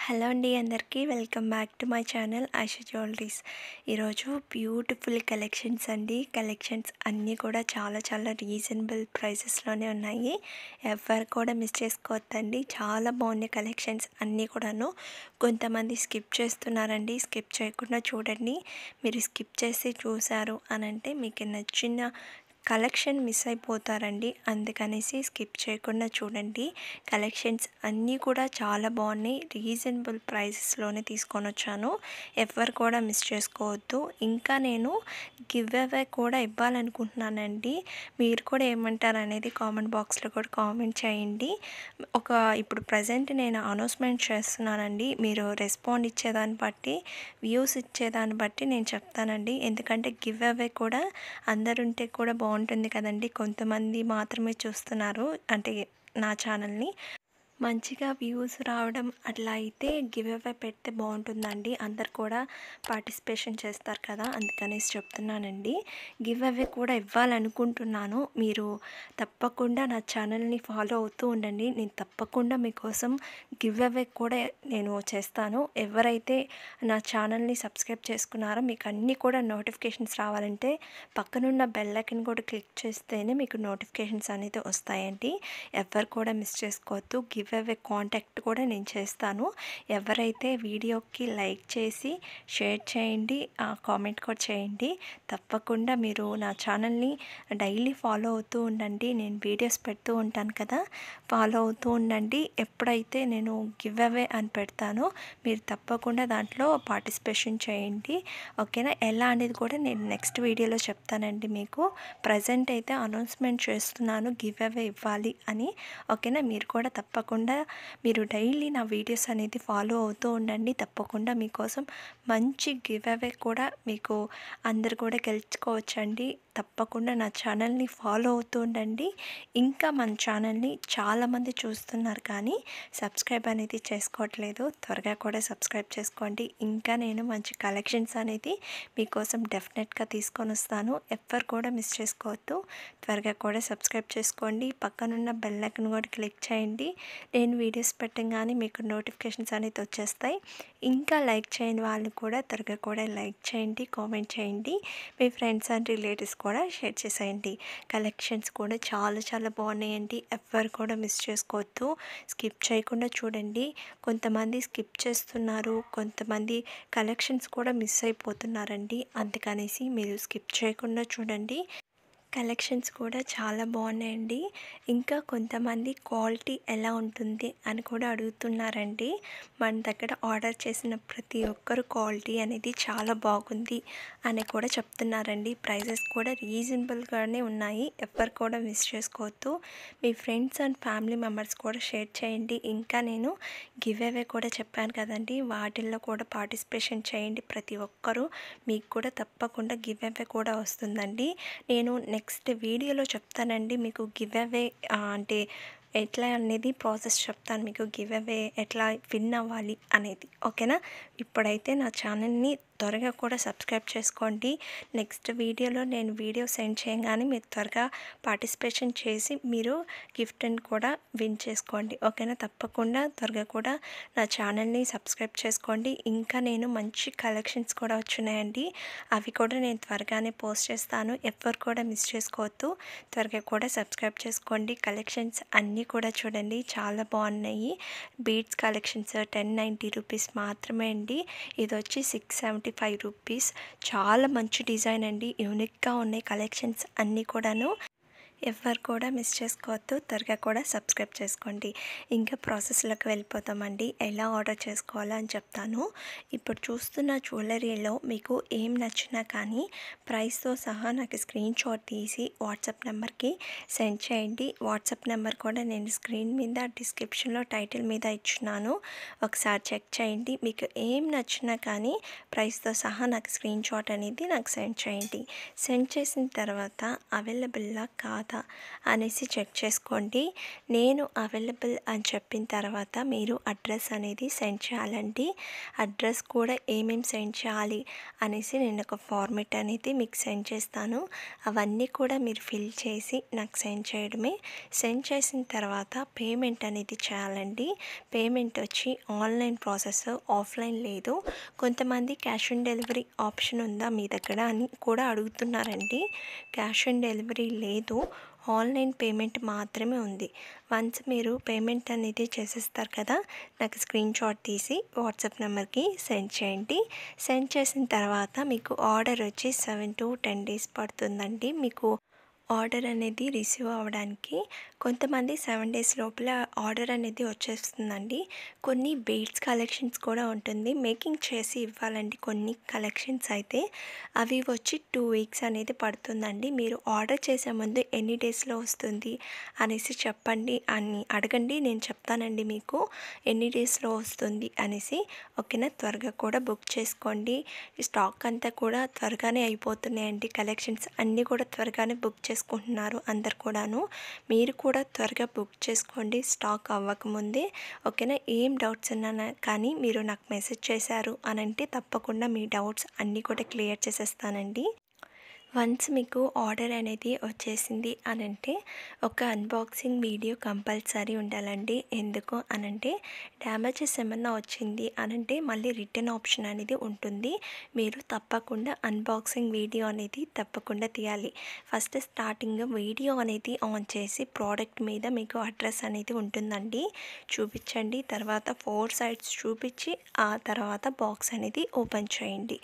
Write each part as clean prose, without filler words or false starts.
Hello అండి అందరికీ welcome back to my channel Ayesha jewelleries. ఈరోజు బ్యూటిఫుల్ కలెక్షన్స్ అండి. కలెక్షన్స్ అన్నీ కూడా చాలా రీజనబుల్ ప్రైసెస్లోనే ఉన్నాయి. ఎవరు కూడా మిస్ చేసుకోవద్దండి. చాలా బాగున్నాయి కలెక్షన్స్ అన్నీ కూడాను. కొంతమంది స్కిప్ చేస్తున్నారండి. స్కిప్ చేయకుండా చూడండి. మీరు స్కిప్ చేసి చూసారు అని అంటే మీకు నచ్చిన కలెక్షన్ మిస్ అయిపోతారండి. అందుకనేసి స్కిప్ చేయకుండా చూడండి. కలెక్షన్స్ అన్నీ కూడా చాలా బాగున్నాయి. రీజనబుల్ ప్రైసెస్లోనే తీసుకొని వచ్చాను. ఎవరు కూడా మిస్ చేసుకోవద్దు. ఇంకా నేను గివ్ అవే కూడా ఇవ్వాలనుకుంటున్నానండి. మీరు కూడా ఏమంటారు అనేది కామెంట్ బాక్స్లో కూడా కామెంట్ చేయండి. ఇప్పుడు ప్రజెంట్ నేను అనౌన్స్మెంట్ చేస్తున్నానండి. మీరు రెస్పాండ్ ఇచ్చేదాన్ని బట్టి, వ్యూస్ ఇచ్చేదాన్ని బట్టి నేను చెప్తానండి. ఎందుకంటే గివ్ అవే కూడా అందరుంటే కూడా బాగుంటుంది కదండి. కొంతమంది మాత్రమే చూస్తున్నారు అంటే నా ఛానల్ని. మంచిగా వ్యూస్ రావడం అట్లా అయితే గివ్ అవే పెడితే బాగుంటుందండి. అందరు కూడా పార్టిసిపేషన్ చేస్తారు కదా, అందుకనేసి చెప్తున్నానండి. గివ్ అవే కూడా ఇవ్వాలనుకుంటున్నాను. మీరు తప్పకుండా నా ఛానల్ని ఫాలో అవుతూ ఉండండి. నేను తప్పకుండా మీకోసం గివ్ అవే కూడా నేను చేస్తాను. ఎవరైతే నా ఛానల్ని సబ్స్క్రైబ్ చేసుకున్నారో మీకు అన్నీ కూడా నోటిఫికేషన్స్ రావాలంటే పక్కనున్న బెల్ ఐకాన్ కూడా క్లిక్ చేస్తేనే మీకు నోటిఫికేషన్స్ అనేది వస్తాయండి. ఎవరు కూడా మిస్ చేసుకోవద్దు. గివ్ అవే కాంటాక్ట్ కూడా నేను చేస్తాను. ఎవరైతే వీడియోకి లైక్ చేసి షేర్ చేయండి, కామెంట్ కూడా చేయండి. తప్పకుండా మీరు నా ఛానల్ని డైలీ ఫాలో అవుతూ ఉండండి. నేను వీడియోస్ పెడుతూ ఉంటాను కదా, ఫాలో అవుతూ ఉండండి. ఎప్పుడైతే నేను గివ్ అవే అని పెడతానో మీరు తప్పకుండా దాంట్లో పార్టిసిపేషన్ చేయండి. ఓకేనా? ఎలా అనేది కూడా నేను నెక్స్ట్ వీడియోలో చెప్తానండి మీకు. ప్రజెంట్ అయితే అనౌన్స్మెంట్ చేస్తున్నాను గివ్ అవే ఇవ్వాలి అని. ఓకేనా? మీరు కూడా తప్పకుండా మీరు డైలీ నా వీడియోస్ అనేది ఫాలో అవుతూ ఉండండి. తప్పకుండా మీకోసం మంచి గివ్ అవే కూడా మీకు అందరు కూడా గెలుచుకోవచ్చండి. తప్పకుండా నా ఛానల్ని ఫాలో అవుతూ ఉండండి. ఇంకా మన ఛానల్ని చాలామంది చూస్తున్నారు కానీ సబ్స్క్రైబ్ అనేది చేసుకోవట్లేదు. త్వరగా కూడా సబ్స్క్రైబ్ చేసుకోండి. ఇంకా నేను మంచి కలెక్షన్స్ అనేది మీకోసం డెఫినెట్గా తీసుకొని వస్తాను. ఎవ్వరు కూడా మిస్ చేసుకోవద్దు. త్వరగా కూడా సబ్స్క్రైబ్ చేసుకోండి. పక్కనున్న బెల్ ఐకాన్ కూడా క్లిక్ చేయండి. నేను వీడియోస్ పెట్టగానే మీకు నోటిఫికేషన్స్ అనేది వచ్చేస్తాయి. ఇంకా లైక్ చేయని వాళ్ళు కూడా త్వరగా కూడా లైక్ చేయండి, కామెంట్ చేయండి. మీ ఫ్రెండ్స్ అండ్ రిలేటివ్స్ కూడా షేర్ చేసేయండి. కలెక్షన్స్ కూడా చాలా బాగున్నాయండి. ఎవ్వరు కూడా మిస్ చేసుకోవద్దు. స్కిప్ చేయకుండా చూడండి. కొంతమంది స్కిప్ చేస్తున్నారు, కొంతమంది కలెక్షన్స్ కూడా మిస్ అయిపోతున్నారండి. అందుకనేసి మీరు స్కిప్ చేయకుండా చూడండి. కలెక్షన్స్ కూడా చాలా బాగున్నాయండి. ఇంకా కొంతమంది క్వాలిటీ ఎలా ఉంటుంది అని కూడా అడుగుతున్నారండి. మన దగ్గర ఆర్డర్ చేసిన ప్రతి ఒక్కరు క్వాలిటీ అనేది చాలా బాగుంది అని కూడా చెప్తున్నారండి. ప్రైజెస్ కూడా రీజనబుల్గానే ఉన్నాయి. ఎవరు కూడా మిస్ చేసుకోవద్దు. మీ ఫ్రెండ్స్ అండ్ ఫ్యామిలీ మెంబర్స్ కూడా షేర్ చేయండి. ఇంకా నేను గివ్ అవే కూడా చెప్పాను కదండి, వాటిల్లో కూడా పార్టిసిపేషన్ చేయండి ప్రతి ఒక్కరూ. మీకు కూడా తప్పకుండా గివ్ అవే కూడా వస్తుందండి. నేను నెక్స్ట్ వీడియోలో చెప్తానండి మీకు గివ్ అవే అంటే ఎట్లా అనేది ప్రాసెస్ చెప్తాను. మీకు గివ్ అవే ఎట్లా విన్ అవ్వాలి అనేది. ఓకేనా? ఇప్పుడైతే నా ఛానల్ని త్వరగా కూడా సబ్స్క్రైబ్ చేసుకోండి. నెక్స్ట్ వీడియోలో నేను వీడియో సెండ్ చేయగానే మీరు త్వరగా పార్టిసిపేషన్ చేసి మీరు గిఫ్ట్ని కూడా విన్ చేసుకోండి. ఓకేనా? తప్పకుండా త్వరగా కూడా నా ఛానల్ని సబ్స్క్రైబ్ చేసుకోండి. ఇంకా నేను మంచి కలెక్షన్స్ కూడా వచ్చినాయండి. అవి కూడా నేను త్వరగానే పోస్ట్ చేస్తాను. ఎవ్వరు కూడా మిస్ చేసుకోవద్దు. త్వరగా కూడా సబ్స్క్రైబ్ చేసుకోండి. కలెక్షన్స్ అన్నీ కూడా చూడండి, చాలా బాగున్నాయి. బీడ్స్ కలెక్షన్స్ 1090 రూపీస్ మాత్రమే అండి. ఇది వచ్చి 675 రూపీస్. చాలా మంచి డిజైన్ అండి. యూనిక్గా ఉన్నాయి కలెక్షన్స్ అన్నీ కూడాను. ఎవరు కూడా మిస్ చేసుకోవద్దు. త్వరగా కూడా సబ్స్క్రైబ్ చేసుకోండి. ఇంకా ప్రాసెస్లోకి వెళ్ళిపోతామండి. ఎలా ఆర్డర్ చేసుకోవాలో అని చెప్తాను. ఇప్పుడు చూస్తున్న జ్యువెలరీలో మీకు ఏం నచ్చినా కానీ ప్రైస్తో సహా నాకు స్క్రీన్ షాట్ తీసి వాట్సాప్ నెంబర్కి సెండ్ చేయండి. వాట్సాప్ నెంబర్ కూడా నేను స్క్రీన్ మీద డిస్క్రిప్షన్లో టైటిల్ మీద ఇచ్చినాను. ఒకసారి చెక్ చేయండి. మీకు ఏం నచ్చినా కానీ ప్రైస్తో సహా నాకు స్క్రీన్ షాట్ అనేది నాకు సెండ్ చేయండి. సెండ్ చేసిన తర్వాత అవైలబుల్లా కాదా అనేసి చెక్ చేసుకోండి. నేను అవైలబుల్ అని చెప్పిన తర్వాత మీరు అడ్రస్ అనేది సెండ్ చేయాలండి. అడ్రస్ కూడా ఏమేమి సెండ్ చేయాలి అనేసి నేను ఒక ఫార్మెట్ అనేది మీకు సెండ్ చేస్తాను. అవన్నీ కూడా మీరు ఫిల్ చేసి నాకు సెండ్ చేయడమే. సెండ్ చేసిన తర్వాత పేమెంట్ అనేది చేయాలండి. పేమెంట్ వచ్చి ఆన్లైన్ ప్రాసెస్, ఆఫ్లైన్ లేదు. కొంతమంది క్యాష్ ఆన్ డెలివరీ ఆప్షన్ ఉందా మీ దగ్గర అని కూడా అడుగుతున్నారండి. క్యాష్ ఆన్ డెలివరీ లేదు, ఆన్లైన్ పేమెంట్ మాత్రమే ఉంది. వన్స్ మీరు పేమెంట్ అనేది చేసేస్తారు కదా, నాకు స్క్రీన్ షాట్ తీసి వాట్సాప్ నెంబర్కి సెండ్ చేయండి. సెండ్ చేసిన తర్వాత మీకు ఆర్డర్ వచ్చి 7 to 10 days పడుతుందండి మీకు ఆర్డర్ అనేది రిసీవ్ అవ్వడానికి. కొంతమంది 7 days లోపల ఆర్డర్ అనేది వచ్చేస్తుందండి. కొన్ని బీడ్స్ కలెక్షన్స్ కూడా ఉంటుంది, మేకింగ్ చేసి ఇవ్వాలండి. కొన్ని కలెక్షన్స్ అయితే అవి వచ్చి 2 weeks అనేది పడుతుందండి. మీరు ఆర్డర్ చేసే ముందు ఎన్ని డేస్లో వస్తుంది అనేసి చెప్పండి అని అడగండి, నేను చెప్తానండి మీకు ఎన్ని డేస్లో వస్తుంది అనేసి. ఓకేనా, త్వరగా కూడా బుక్ చేసుకోండి. స్టాక్ అంతా కూడా త్వరగానే అయిపోతున్నాయండి. కలెక్షన్స్ అన్నీ కూడా త్వరగానే బుక్ చేసుకుంటున్నారు అందరు కూడాను. మీరు కూడా త్వరగా బుక్ చేసుకోండి స్టాక్ అవ్వకముందే. ఓకేనా, ఏం డౌట్స్ ఉన్నా కానీ మీరు నాకు మెసేజ్ చేశారు అని అంటే తప్పకుండా మీ డౌట్స్ అన్నీ కూడా క్లియర్ చేసేస్తానండి. వన్స్ మీకు ఆర్డర్ అనేది వచ్చేసింది అని అంటే ఒక అన్బాక్సింగ్ వీడియో కంపల్సరీ ఉండాలండి. ఎందుకు అనంటే డ్యామేజెస్ ఏమన్నా వచ్చింది అనంటే మళ్ళీ రిటర్న్ ఆప్షన్ అనేది ఉంటుంది. మీరు తప్పకుండా అన్బాక్సింగ్ వీడియో అనేది తప్పకుండా తీయాలి. ఫస్ట్ స్టార్టింగ్ వీడియో అనేది ఆన్ చేసి ప్రోడక్ట్ మీద మీకు అడ్రస్ అనేది ఉంటుందండి, చూపించండి. తర్వాత 4 sides చూపించి ఆ తర్వాత బాక్స్ అనేది ఓపెన్ చేయండి.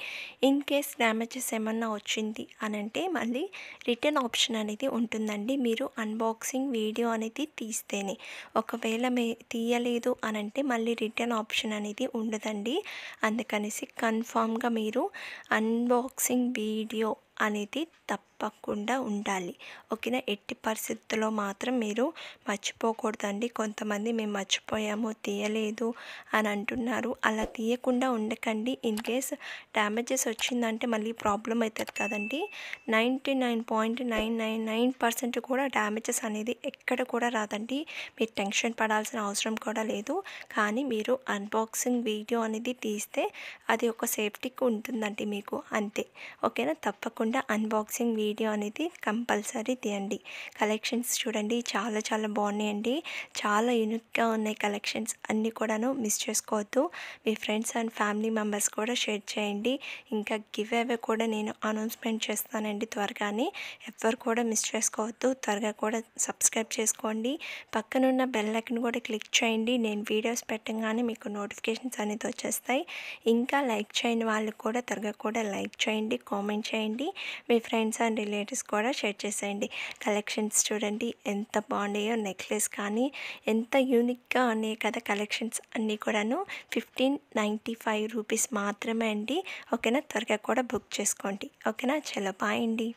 ఇన్ కేస్ డ్యామేజెస్ ఏమన్నా వచ్చింది అంటే మళ్ళీ రిటర్న్ ఆప్షన్ అనేది ఉంటుందండి, మీరు అన్బాక్సింగ్ వీడియో అనేది తీస్తేనే. ఒకవేళ తీయలేదు అనంటే మళ్ళీ రిటర్న్ ఆప్షన్ అనేది ఉండదండి. అందుకనేసి కన్ఫామ్గా మీరు అన్బాక్సింగ్ వీడియో అనేది తప్పకుండా ఉండాలి. ఓకేనా, ఎట్టి పరిస్థితుల్లో మాత్రం మీరు మర్చిపోకూడదండి. కొంతమంది మేము మర్చిపోయాము తీయలేదు అని అంటున్నారు, అలా తీయకుండా ఉండకండి. ఇన్ కేస్ డ్యామేజెస్ వచ్చిందంటే మళ్ళీ ప్రాబ్లం అవుతుంది కదండి. 99.999% కూడా డ్యామేజెస్ అనేది ఎక్కడ కూడా రాదండి. మీరు టెన్షన్ పడాల్సిన అవసరం కూడా లేదు. కానీ మీరు అన్బాక్సింగ్ వీడియో అనేది తీస్తే అది ఒక సేఫ్టీకి ఉంటుందండి మీకు, అంతే. ఓకేనా, తప్పకుండా అన్బాక్సింగ్ వీడియో అనేది కంపల్సరీ తీయండి. కలెక్షన్స్ చూడండి, చాలా చాలా బాగున్నాయండి. చాలా యూనిక్గా ఉన్నాయి కలెక్షన్స్ అన్నీ కూడాను. మిస్ చేసుకోవద్దు. మీ ఫ్రెండ్స్ అండ్ ఫ్యామిలీ మెంబర్స్ కూడా షేర్ చేయండి. ఇంకా గివ్ అవే కూడా నేను అనౌన్స్మెంట్ చేస్తానండి త్వరగానే. ఎవ్వరు కూడా మిస్ చేసుకోవద్దు. త్వరగా కూడా సబ్స్క్రైబ్ చేసుకోండి. పక్కనున్న బెల్ ఐకాన్ కూడా క్లిక్ చేయండి. నేను వీడియోస్ పెట్టగానే మీకు నోటిఫికేషన్స్ అనేది వచ్చేస్తాయి. ఇంకా లైక్ చేయని వాళ్ళు కూడా త్వరగా కూడా లైక్ చేయండి, కామెంట్ చేయండి. మీ ఫ్రెండ్స్ అండ్ రిలేటివ్స్ కూడా షేర్ చేసేయండి. కలెక్షన్స్ చూడండి ఎంత బాగున్నాయో. నెక్లెస్ కానీ ఎంత యూనిక్గా ఉన్నాయి కదా కలెక్షన్స్ అన్నీ కూడాను. 1595 రూపీస్ మాత్రమే అండి. ఓకేనా, త్వరగా కూడా బుక్ చేసుకోండి. ఓకేనా, చలో బాయ్ అండి.